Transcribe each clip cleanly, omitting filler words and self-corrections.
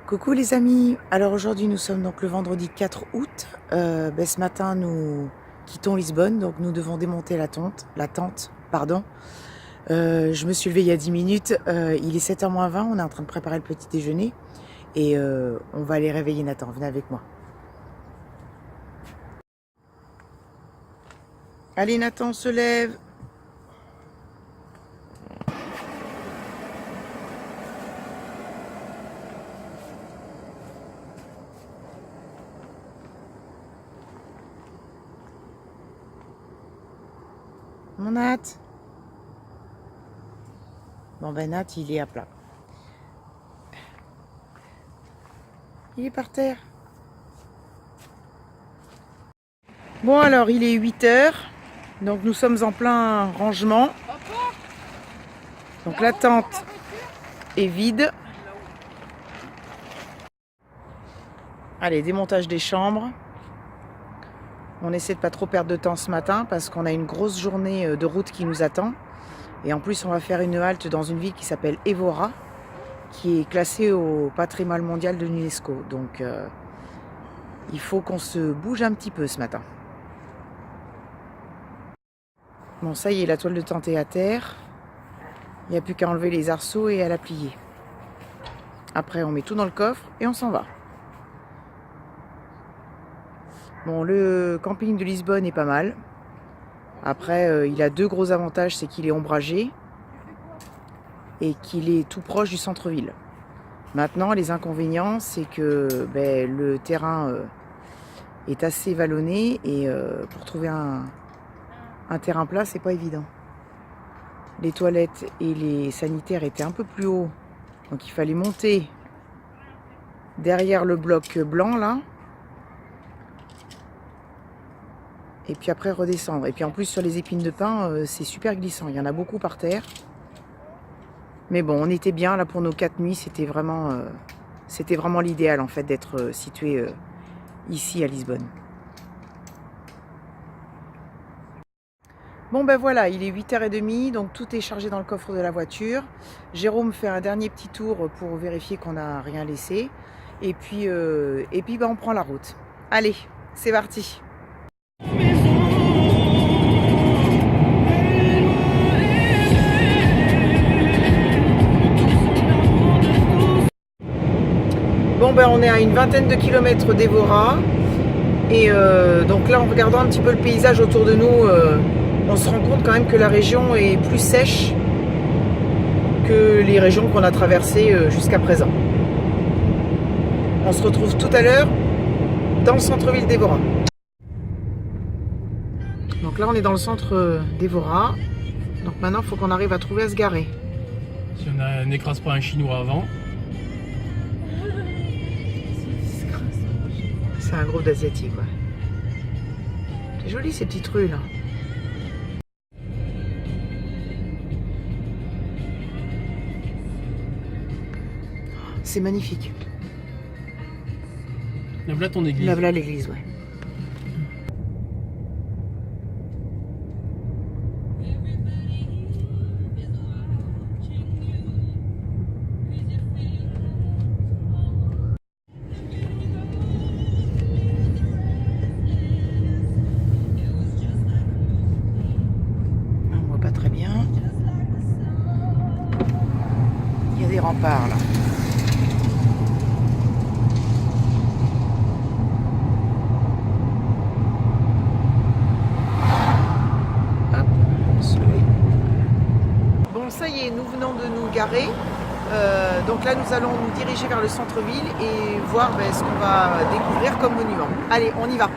Coucou les amis, alors aujourd'hui nous sommes donc le vendredi 4 août. Ce matin nous quittons Lisbonne, donc nous devons démonter la tente, pardon. Je me suis levée il y a 10 minutes, il est 7h moins 20, on est en train de préparer le petit déjeuner et on va aller réveiller Nathan, venez avec moi. Allez Nathan, on se lève. Mon Nat. Bon ben Nat, il est à plat. Il est par terre. Bon alors, il est 8h, donc nous sommes en plein rangement. Donc la tente est vide. Allez, démontage des chambres. On essaie de pas trop perdre de temps ce matin parce qu'on a une grosse journée de route qui nous attend. Et en plus, on va faire une halte dans une ville qui s'appelle Évora, qui est classée au patrimoine mondial de l'UNESCO. Donc, il faut qu'on se bouge un petit peu ce matin. Bon, ça y est, la toile de tente est à terre. Il n'y a plus qu'à enlever les arceaux et à la plier. Après, on met tout dans le coffre et on s'en va. Bon, le camping de Lisbonne est pas mal. Après, il a deux gros avantages, c'est qu'il est ombragé et qu'il est tout proche du centre-ville. Maintenant, les inconvénients, c'est que le terrain est assez vallonné et pour trouver un terrain plat, c'est pas évident. Les toilettes et les sanitaires étaient un peu plus hauts, donc il fallait monter derrière le bloc blanc là. Et puis après redescendre. Et puis en plus sur les épines de pin, c'est super glissant. Il y en a beaucoup par terre. Mais bon, on était bien là pour nos 4 nuits. C'était vraiment l'idéal en fait d'être situé ici à Lisbonne. Bon ben voilà, il est 8h30, donc tout est chargé dans le coffre de la voiture. Jérôme fait un dernier petit tour pour vérifier qu'on n'a rien laissé. Et puis on prend la route. Allez, c'est parti. Bon ben on est à une vingtaine de kilomètres d'Évora et donc là en regardant un petit peu le paysage autour de nous, on se rend compte quand même que la région est plus sèche que les régions qu'on a traversées jusqu'à présent. On se retrouve tout à l'heure dans le centre-ville d'Évora. Donc là on est dans le centre d'Évora, donc maintenant il faut qu'on arrive à trouver à se garer. Si on n'écrase pas un chinois avant. C'est un groupe d'asiatiques, ouais. C'est joli ces petites rues là. C'est magnifique. Là voilà ton église. Là voilà l'église, ouais. On voit pas très bien. Il y a des remparts là. Bon, ça y est, nous venons de nous garer. Donc là, nous allons nous diriger vers le centre-ville et voir ce qu'on va découvrir comme monument. Allez, on y va.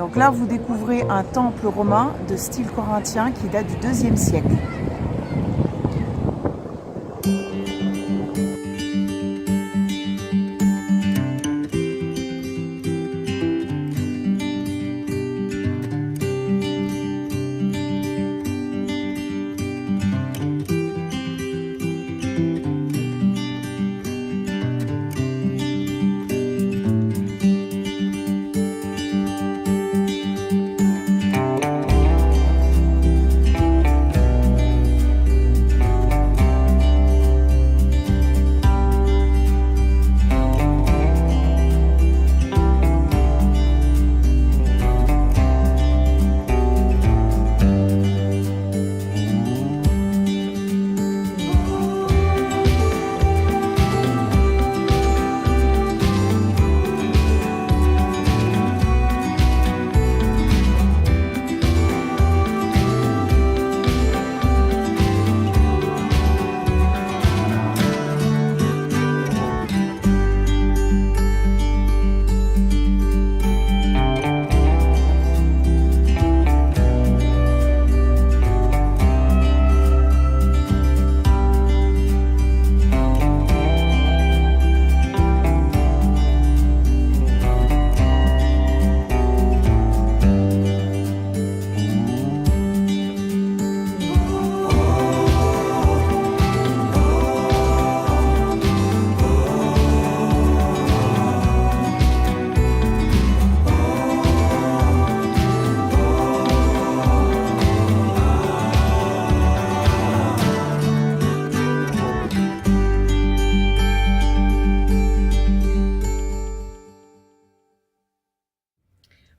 Donc là, vous découvrez un temple romain de style corinthien qui date du IIe siècle.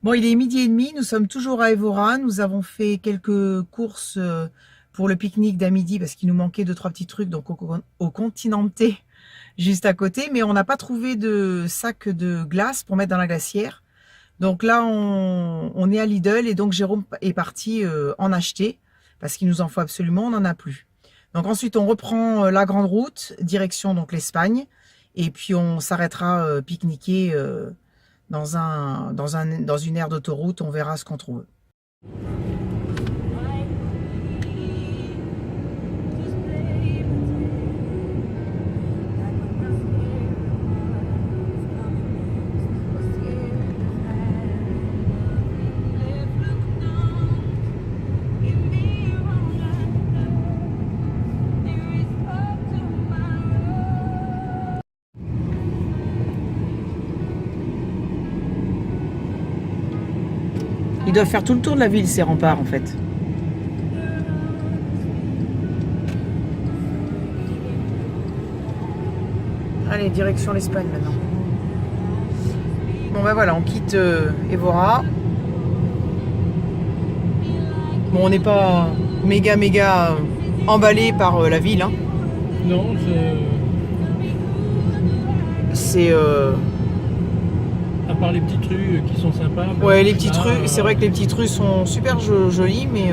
Bon, il est 12h30, nous sommes toujours à Évora. Nous avons fait quelques courses pour le pique-nique d'à midi parce qu'il nous manquait 2-3 petits trucs donc au Continenté juste à côté. Mais on n'a pas trouvé de sac de glace pour mettre dans la glacière. Donc là, on est à Lidl et donc Jérôme est parti en acheter parce qu'il nous en faut absolument, on n'en a plus. Donc ensuite, on reprend la grande route, direction donc l'Espagne. Et puis on s'arrêtera pique-niquer dans une aire d'autoroute, on verra ce qu'on trouve. Ils doivent faire tout le tour de la ville, ces remparts, en fait. Allez, direction l'Espagne, maintenant. Bon, ben voilà, on quitte Évora. Bon, on n'est pas méga emballé par la ville, hein. Non, c'est... à part les petites rues qui sont sympas. Ouais, les petites rues, c'est vrai que les petites rues sont super jolies, mais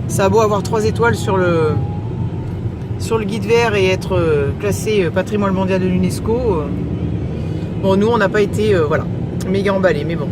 ça a beau avoir 3 étoiles sur le guide vert et être classé patrimoine mondial de l'UNESCO. Bon, nous, on n'a pas été voilà, méga emballés, mais bon.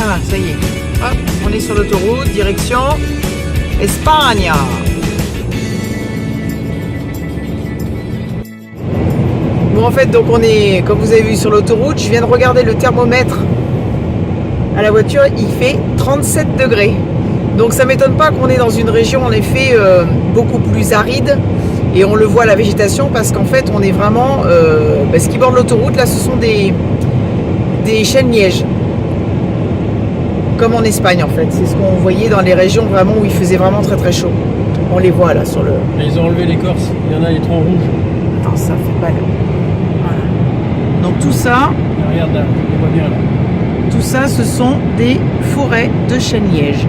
Ah, ça y est. Hop, on est sur l'autoroute, direction Espagne. Bon, en fait, donc on est, comme vous avez vu sur l'autoroute, je viens de regarder le thermomètre à la voiture, il fait 37 degrés. Donc ça m'étonne pas qu'on est dans une région en effet beaucoup plus aride. Et on le voit la végétation parce qu'en fait on est vraiment, ce qui borde l'autoroute là, ce sont des chênes lièges. comme en Espagne en fait. C'est ce qu'on voyait dans les régions vraiment où il faisait vraiment très très chaud. On les voit là sur le... Et ils ont enlevé l'écorce, il y en a, il est trop rouge. Attends, ça fait pas là. Voilà. Donc tout ça, Et regarde là, on voit bien là. tout ça, ce sont des forêts de chêne-liège.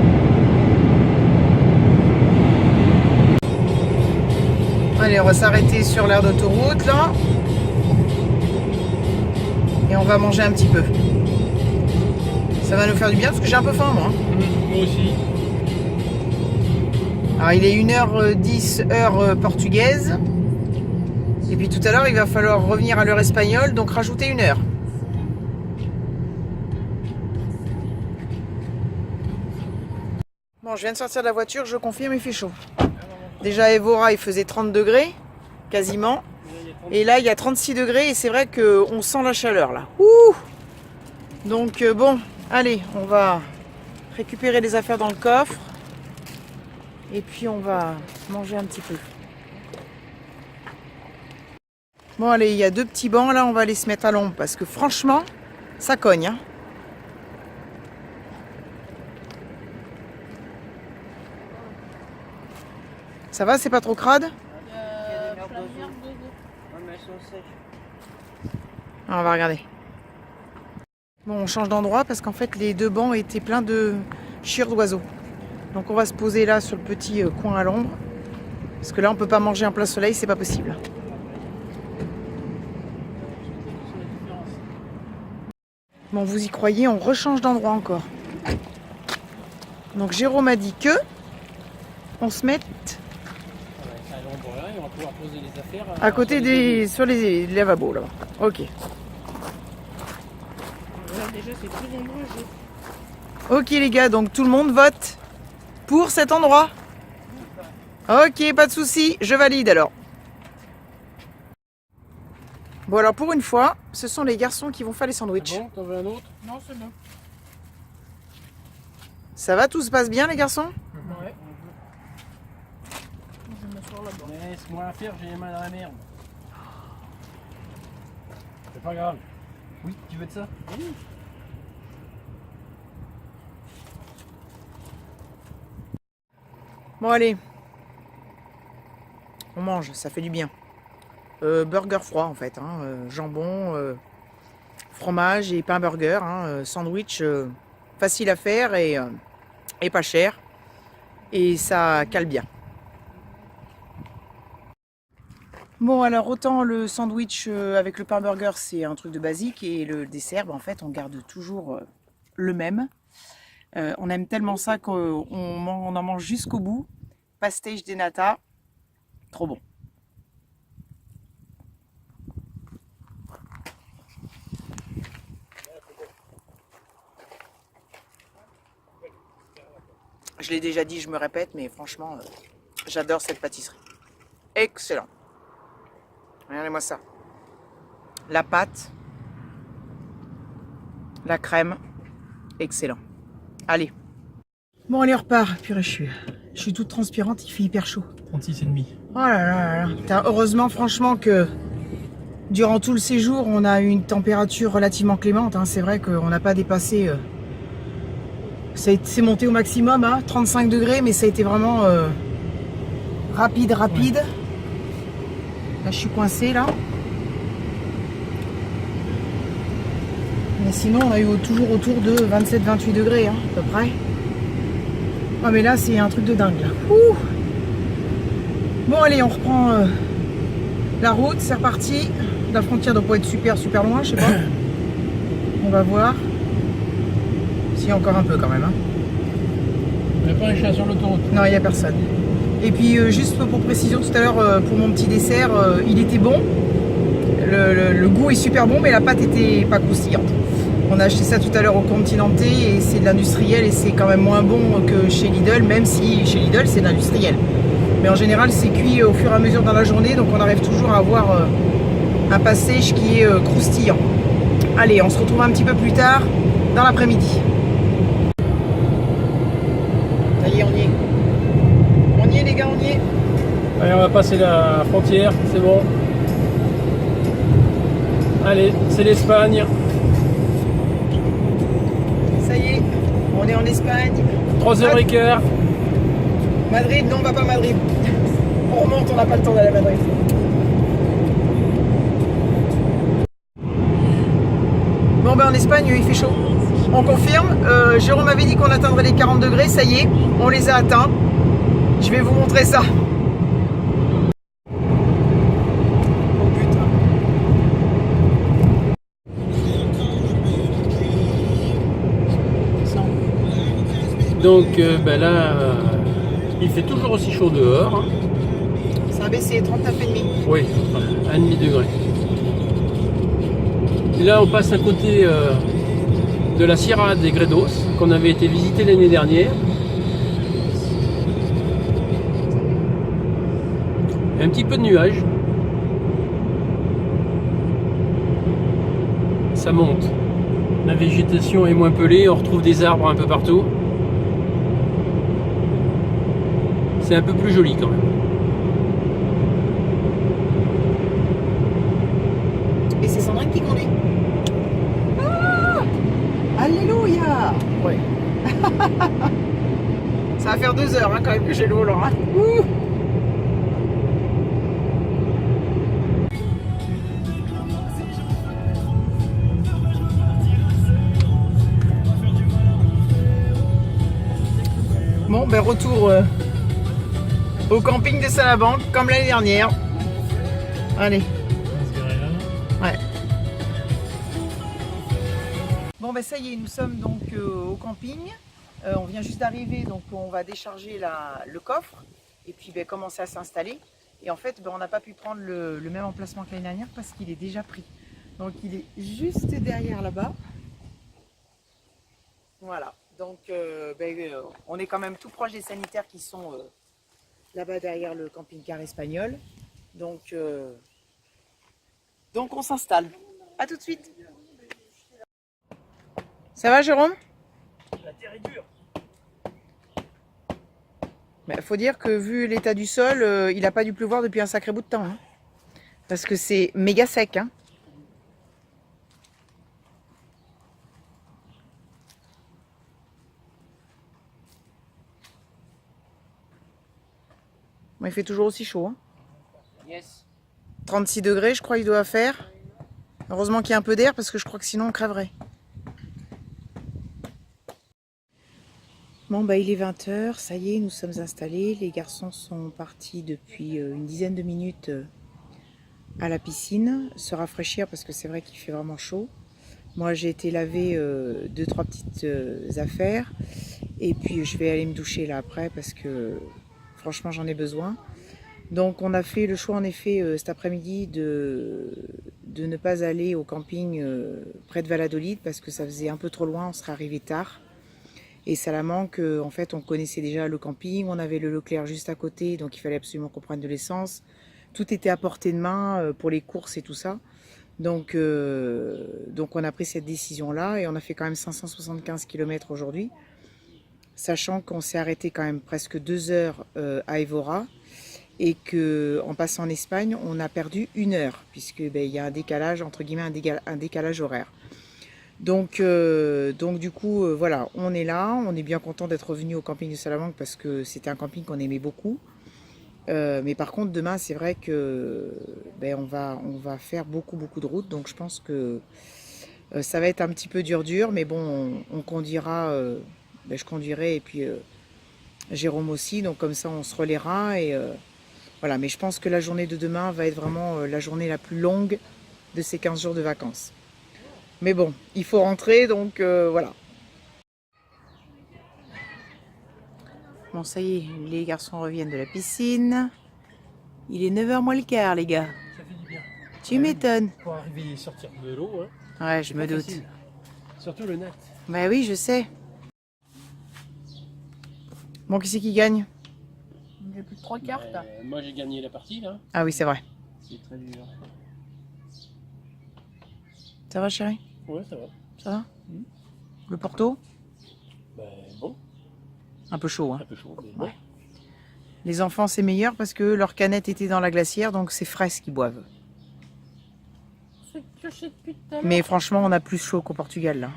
Allez, on va s'arrêter sur l'aire d'autoroute là. Et on va manger un petit peu. Ça va nous faire du bien parce que j'ai un peu faim moi. Moi aussi. Alors il est 1h10 heure portugaise. Et puis tout à l'heure il va falloir revenir à l'heure espagnole, donc rajouter 1 heure. Bon, je viens de sortir de la voiture, je confirme, il fait chaud. Déjà à Évora il faisait 30 degrés, quasiment. Et là il y a 36 degrés et c'est vrai qu'on sent la chaleur là. Ouh. Donc bon, allez, on va récupérer les affaires dans le coffre. Et puis on va manger un petit peu. Bon allez, il y a 2 petits bancs là, on va aller se mettre à l'ombre parce que franchement, ça cogne. Hein. Ça va, c'est pas trop crade? Ah, on va regarder. Bon, on change d'endroit parce qu'en fait les 2 bancs étaient pleins de chiures d'oiseaux. Donc on va se poser là sur le petit coin à l'ombre. Parce que là on peut pas manger en plein soleil, c'est pas possible. Bon, vous y croyez, on rechange d'endroit encore. Donc Jérôme a dit que on se mette On va pouvoir poser les affaires à côté des sur les lavabos là. Ok. Voilà, déjà c'est plus ombragé. Ok les gars, donc tout le monde vote pour cet endroit. Ok, pas de souci, je valide alors. Bon alors pour une fois, ce sont les garçons qui vont faire les sandwichs. Bon, t'en veux un autre? Non, c'est bon. Ça va, tout se passe bien les garçons? Ouais. Je vais m'asseoir là-bas. Laisse-moi faire, j'ai les mains dans la merde. C'est pas grave. Oui, tu veux de ça? Oui. Bon allez, on mange, ça fait du bien. Burger froid en fait, hein, jambon, fromage et pain burger, hein, sandwich facile à faire et pas cher. Et ça cale bien. Bon alors autant le sandwich avec le pain burger c'est un truc de basique et le dessert en fait on garde toujours le même. On aime tellement ça qu'on en mange jusqu'au bout. Pastéis de nata, trop bon. Je l'ai déjà dit, je me répète, mais franchement, j'adore cette pâtisserie. Excellent. Regardez-moi ça. La pâte, la crème, excellent. Allez. Bon, allez, on repart. Purée, je suis toute transpirante, il fait hyper chaud. 36,5. Oh là là là là. Heureusement, franchement, que durant tout le séjour, on a eu une température relativement clémente. Hein. C'est vrai qu'on n'a pas dépassé... c'est monté au maximum à 35 degrés, mais ça a été vraiment rapide. Ouais. Là, je suis coincée, là. Mais sinon, on a eu toujours autour de 27-28 degrés, hein, à peu près. Ah, mais là, c'est un truc de dingue, là. Ouh. Bon, allez, on reprend la route, c'est reparti. La frontière doit pas être super loin, je sais pas. On va voir. Si, encore un peu quand même. Hein. Il n'y a pas un chat sur l'autoroute? Non, il n'y a personne. Et puis, juste pour précision, tout à l'heure, pour mon petit dessert, il était bon. Le goût est super bon, mais la pâte était pas croustillante. On a acheté ça tout à l'heure au Continenté et c'est de l'industriel et c'est quand même moins bon que chez Lidl, même si chez Lidl c'est de l'industriel. Mais en général, c'est cuit au fur et à mesure dans la journée, donc on arrive toujours à avoir un passage qui est croustillant. Allez, on se retrouve un petit peu plus tard dans l'après-midi. Ça y est, on y est. On y est les gars, on y est. Allez, on va passer la frontière, c'est bon. Allez, c'est l'Espagne. Ça y est, On est en Espagne. 3h15. Madrid, non, on va pas à Madrid. On remonte, on n'a pas le temps d'aller à Madrid. Bon, ben en Espagne, il fait chaud. On confirme. Jérôme avait dit qu'on atteindrait les 40 degrés. Ça y est, on les a atteints. Je vais vous montrer ça. Oh putain. Donc ben là, il fait toujours aussi chaud dehors. Hein. Ça a baissé 39,5. Oui, 1,5 degré. Et là, on passe à côté de la Sierra des Gredos, qu'on avait été visiter l'année dernière. Un petit peu de nuages. Ça monte. La végétation est moins pelée, on retrouve des arbres un peu partout. C'est un peu plus joli quand même. Et c'est Sandrine qui conduit. Ah, alléluia. Ouais. Ça va faire 2 heures hein, quand même que j'ai le volant. Hein. Bon, ben retour au camping de Salabanque, comme l'année dernière. Allez. Ouais. Bon, ben ça y est, nous sommes donc au camping. On vient juste d'arriver, donc on va décharger le coffre et puis ben, commencer à s'installer. Et en fait, ben, on n'a pas pu prendre le même emplacement que l'année dernière parce qu'il est déjà pris. Donc il est juste derrière là-bas. Voilà. Donc, on est quand même tout proche des sanitaires qui sont là-bas derrière le camping-car espagnol. Donc on s'installe. À tout de suite. Ça va, Jérôme? La terre est dure. Il faut dire que vu l'état du sol, il n'a pas dû pleuvoir depuis un sacré bout de temps. Hein. Parce que c'est méga sec. Hein. Il fait toujours aussi chaud. Hein. Yes. 36 degrés, je crois qu'il doit faire. Heureusement qu'il y a un peu d'air parce que je crois que sinon on crèverait. Bon, bah il est 20 h, ça y est, nous sommes installés. Les garçons sont partis depuis une dizaine de minutes à la piscine, se rafraîchir parce que c'est vrai qu'il fait vraiment chaud. Moi, j'ai été laver 2-3 petites affaires et puis je vais aller me doucher là après parce que franchement j'en ai besoin. Donc on a fait le choix en effet cet après-midi de ne pas aller au camping près de Valladolid parce que ça faisait un peu trop loin, on serait arrivé tard. Et Salamanque, en fait, on connaissait déjà le camping, on avait le Leclerc juste à côté, donc il fallait absolument qu'on prenne de l'essence. Tout était à portée de main pour les courses et tout ça. Donc on a pris cette décision-là et on a fait quand même 575 km aujourd'hui, sachant qu'on s'est arrêté quand même presque 2 heures à Évora et qu'en passant en Espagne, on a perdu 1 heure, puisque il y a un décalage, entre guillemets, un décalage horaire. Donc du coup, voilà, on est là, on est bien content d'être revenu au camping de Salamanque parce que c'était un camping qu'on aimait beaucoup. Mais par contre, demain, c'est vrai que on va faire beaucoup de route, donc je pense que ça va être un petit peu dur, mais bon, on conduira, je conduirai et puis Jérôme aussi, donc comme ça on se relaiera et voilà. Mais je pense que la journée de demain va être vraiment la journée la plus longue de ces 15 jours de vacances. Mais bon, il faut rentrer, donc voilà. Bon, ça y est, les garçons reviennent de la piscine. Il est 9 h moins le quart, les gars. Ça fait du bien. Tu m'étonnes. Pour arriver et sortir de l'eau, hein, Ouais, je me doute. facile. Surtout le net. Bah oui, je sais. Bon, qui c'est qui gagne? Il y a plus de 3 cartes. Moi j'ai gagné la partie là. Ah oui, c'est vrai. C'est très dur. Ça va, chérie? Ouais, ça va. Ça va? Le Porto? Ben bon, Un peu chaud, hein. un peu chaud, mais bon. Ouais. Les enfants, c'est meilleur parce que leur canette était dans la glacière, donc c'est frais ce qu'ils boivent. C'est que je sais depuis tout à l'heure. Mais franchement, on a plus chaud qu'au Portugal, là.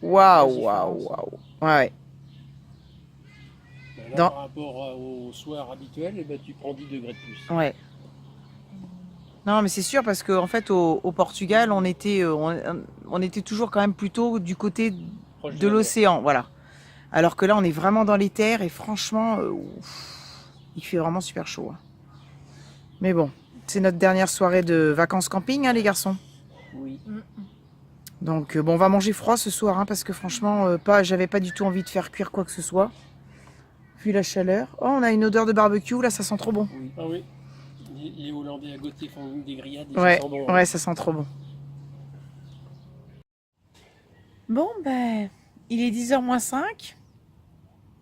Waouh, waouh, waouh. Ouais. Ben là, Dans- par rapport au soir habituel, eh ben, tu prends 10 degrés de plus. Ouais. Non, mais c'est sûr parce qu'en fait, au Portugal, on était toujours quand même plutôt du côté Proche de la mer. l'océan, voilà. Alors que là, on est vraiment dans les terres et franchement, il fait vraiment super chaud, hein. Mais bon, c'est notre dernière soirée de vacances camping, hein, les garçons. Oui. Donc, bon, on va manger froid ce soir, hein, parce que franchement, j'avais pas du tout envie de faire cuire quoi que ce soit. Vu la chaleur. Oh, on a une odeur de barbecue, là, ça sent trop bon. Oui. Ah oui. Les Hollandais à Gauthier font des grillades et Ouais, ça sent bon. Hein. ouais, ça sent trop bon. Bon, ben, il est 10h moins 5.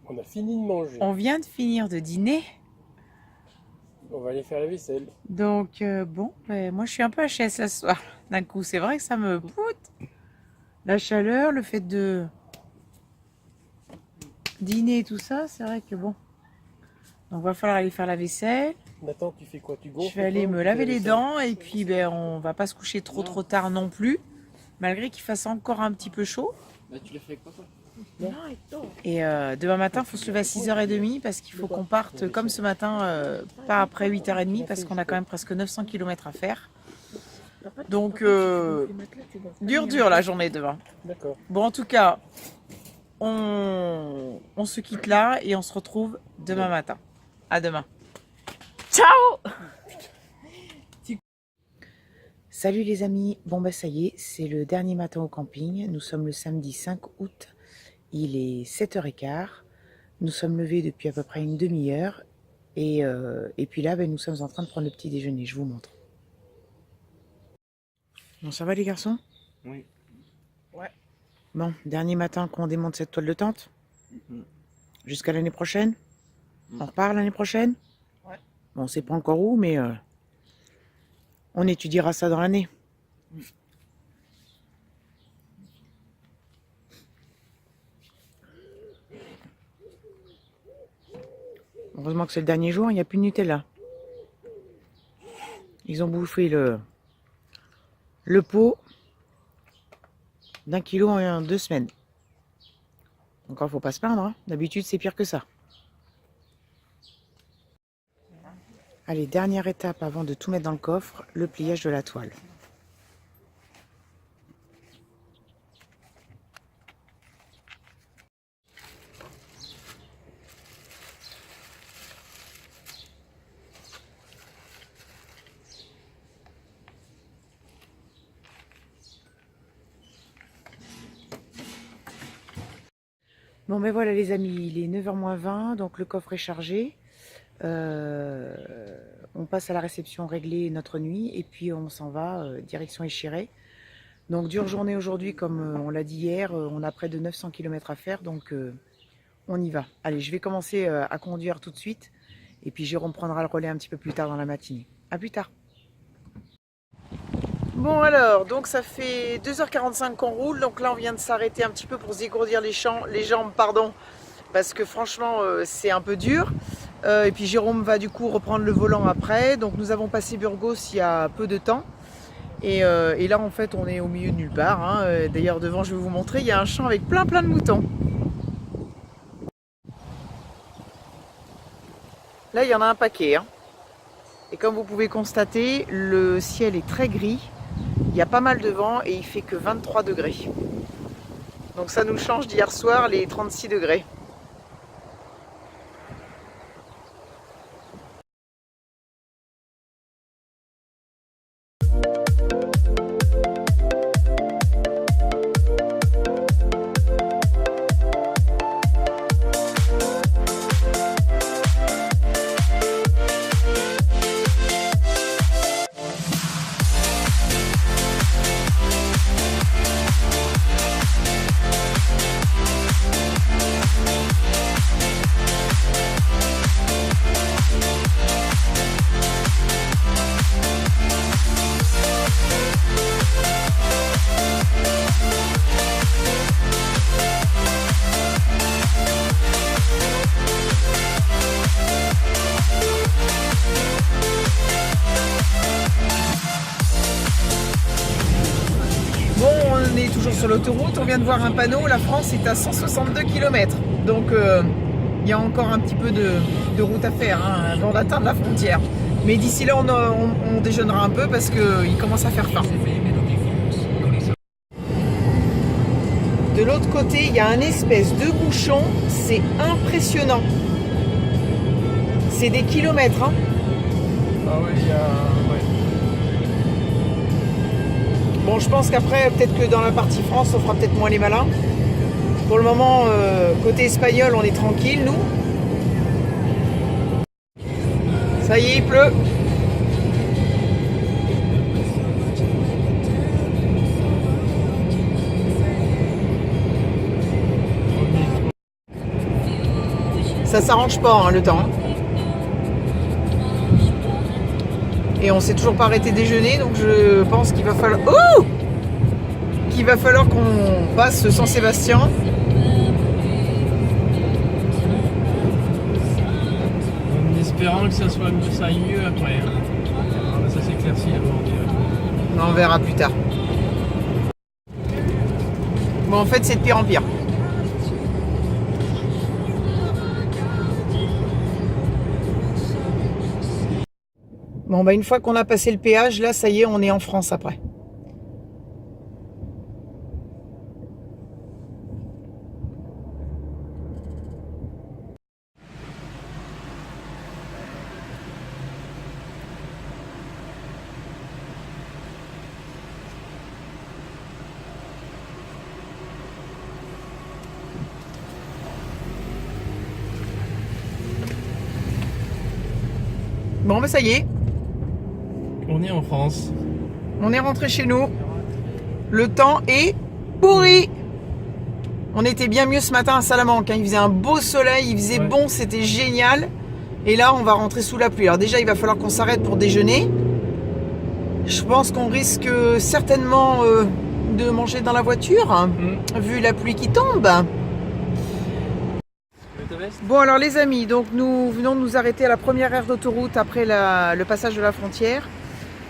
On a fini de manger. On vient de finir de dîner. On va aller faire la vaisselle. Donc, bon, ben, moi, je suis un peu HS là ce soir. D'un coup, c'est vrai que ça me poute. La chaleur, le fait de dîner et tout ça, c'est vrai que bon. Donc, va falloir aller faire la vaisselle. Nathan, tu fais quoi? Tu gonfles? Je vais aller toi, ou me tu laver fais la les vaisselle? dents et puis ben, on va pas se coucher trop tard non plus, malgré qu'il fasse encore un petit peu chaud. Bah, tu l'as fait avec papa. Et demain matin, il faut se lever à 6h30 parce qu'il faut qu'on parte comme ce matin, pas après 8h30 parce qu'on a quand même presque 900 km à faire. Donc, dur la journée demain. D'accord. Bon, en tout cas, on se quitte là et on se retrouve demain matin. À demain. Ciao! Salut les amis, bon bah ça y est, c'est le dernier matin au camping. Nous sommes le samedi 5 août, il est 7h15. Nous sommes levés depuis à peu près une demi-heure. Et puis là, ben, nous sommes en train de prendre le petit déjeuner, je vous montre. Bon, ça va les garçons? Oui. Ouais. Bon, dernier matin qu'on démonte cette toile de tente. Jusqu'à l'année prochaine. On repart l'année prochaine. Ouais. Bon, on sait pas encore où, mais on étudiera ça dans l'année. Heureusement que c'est le dernier jour, il n'y a plus de Nutella. Ils ont bouffé le pot d'1 kilo en 2 semaines. Encore, faut pas se plaindre, hein. D'habitude, c'est pire que ça. Allez, dernière étape avant de tout mettre dans le coffre, le pliage de la toile. Bon ben voilà les amis, il est 9h moins 20, donc le coffre est chargé. On passe à la réception régler notre nuit et puis on s'en va direction Échiré. Donc dure journée aujourd'hui comme on l'a dit hier, on a près de 900 km à faire, donc on y va. Allez, je vais commencer à conduire tout de suite et puis Jérôme prendra le relais un petit peu plus tard dans la matinée. A plus tard. Bon alors, donc ça fait 2h45 qu'on roule, donc là on vient de s'arrêter un petit peu pour se dégourdir les jambes, pardon, parce que franchement c'est un peu dur. Et puis Jérôme va du coup reprendre le volant après, donc nous avons passé Burgos il y a peu de temps. Et là en fait on est au milieu de nulle part, hein. D'ailleurs devant je vais vous montrer, il y a un champ avec plein de moutons. Là il y en a un paquet, hein. Et comme vous pouvez constater, le ciel est très gris. Il y a pas mal de vent et il fait que 23 degrés. Donc ça nous change d'hier soir les 36 degrés. est toujours sur l'autoroute. On vient de voir un panneau, la France est à 162 km. Donc il y a encore un petit peu de route à faire hein, avant d'atteindre la frontière. Mais d'ici là, on déjeunera un peu parce qu'il commence à faire faim. De l'autre côté, il y a un espèce de bouchon. C'est impressionnant. C'est des kilomètres. Hein. Ah ouais, il y a... Ouais. Bon, je pense qu'après, peut-être que dans la partie France, on fera peut-être moins les malins. Pour le moment, côté espagnol, on est tranquille, nous. Ça y est, il pleut. Ça s'arrange pas, hein, le temps. Et on s'est toujours pas arrêté déjeuner, donc je pense qu'il va falloir... Oh qu'il va falloir qu'on passe Saint-Sébastien. En espérant que ça aille mieux après. Hein. Ça s'éclaircit avant. On verra plus tard. Bon, en fait, c'est de pire en pire. Bon, bah une fois qu'on a passé le péage, là, ça y est, on est en France après. Bon, bah ça y est. On est en France. On est rentré chez nous. Le temps est pourri. On était bien mieux ce matin à Salamanque. Hein. Il faisait un beau soleil, il faisait bon, c'était génial. Et là, on va rentrer sous la pluie. Alors déjà, il va falloir qu'on s'arrête pour déjeuner. Je pense qu'on risque certainement de manger dans la voiture, hein, vu la pluie qui tombe. Bon alors les amis, donc nous venons de nous arrêter à la première aire d'autoroute après le passage de la frontière.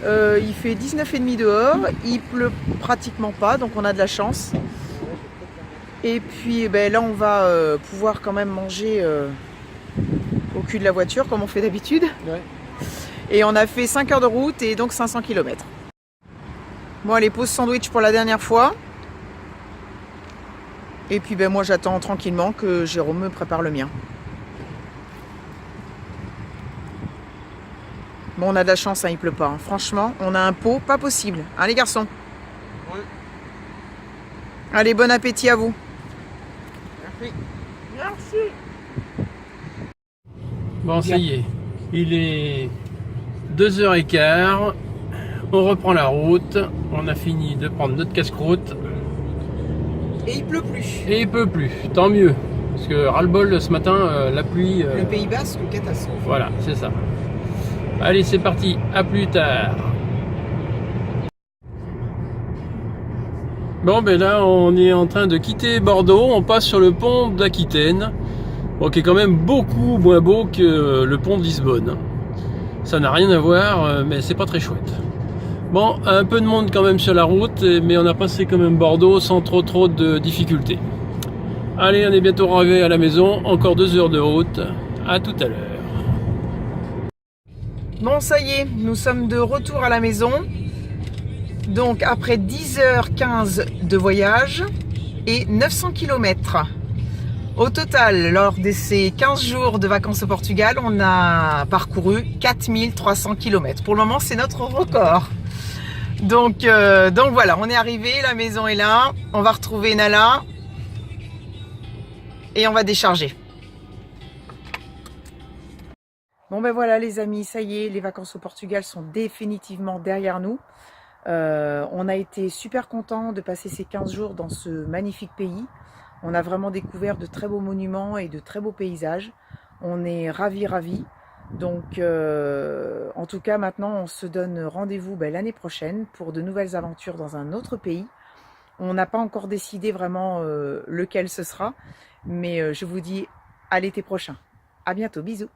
Il fait 19,5 dehors, il pleut pratiquement pas, donc on a de la chance. Et puis ben, là on va pouvoir quand même manger au cul de la voiture comme on fait d'habitude. Ouais. Et on a fait 5 heures de route et donc 500 km. Bon allez, pause sandwich pour la dernière fois. Et puis ben, moi j'attends tranquillement que Jérôme me prépare le mien. Bon, on a de la chance, hein, il pleut pas. Hein. Franchement, on a un pot pas possible. Hein, les garçons? Oui. Allez, bon appétit à vous. Merci. Merci. Bon, ça y est. Il est 2h15. On reprend la route. On a fini de prendre notre casse-croûte. Et il pleut plus. Et il pleut plus. Tant mieux. Parce que ras-le-bol ce matin, la pluie... Le Pays Basque, catastrophe. Voilà, c'est ça. Allez, c'est parti, à plus tard. Bon, ben là, on est en train de quitter Bordeaux, on passe sur le pont d'Aquitaine, bon, qui est quand même beaucoup moins beau que le pont de Lisbonne. Ça n'a rien à voir, mais c'est pas très chouette. Bon, un peu de monde quand même sur la route, mais on a passé quand même Bordeaux sans trop de difficultés. Allez, on est bientôt arrivé à la maison, encore 2 heures de route, à tout à l'heure. Bon, ça y est, nous sommes de retour à la maison. Donc, après 10h15 de voyage et 900 km. Au total, lors de ces 15 jours de vacances au Portugal, on a parcouru 4300 km. Pour le moment, c'est notre record. Donc voilà, on est arrivé, la maison est là. On va retrouver Nala et on va décharger. Bon ben voilà les amis, ça y est, les vacances au Portugal sont définitivement derrière nous. On a été super contents de passer ces 15 jours dans ce magnifique pays. On a vraiment découvert de très beaux monuments et de très beaux paysages. On est ravis. Donc en tout cas maintenant on se donne rendez-vous l'année prochaine pour de nouvelles aventures dans un autre pays. On n'a pas encore décidé vraiment lequel ce sera, mais je vous dis à l'été prochain. À bientôt, bisous.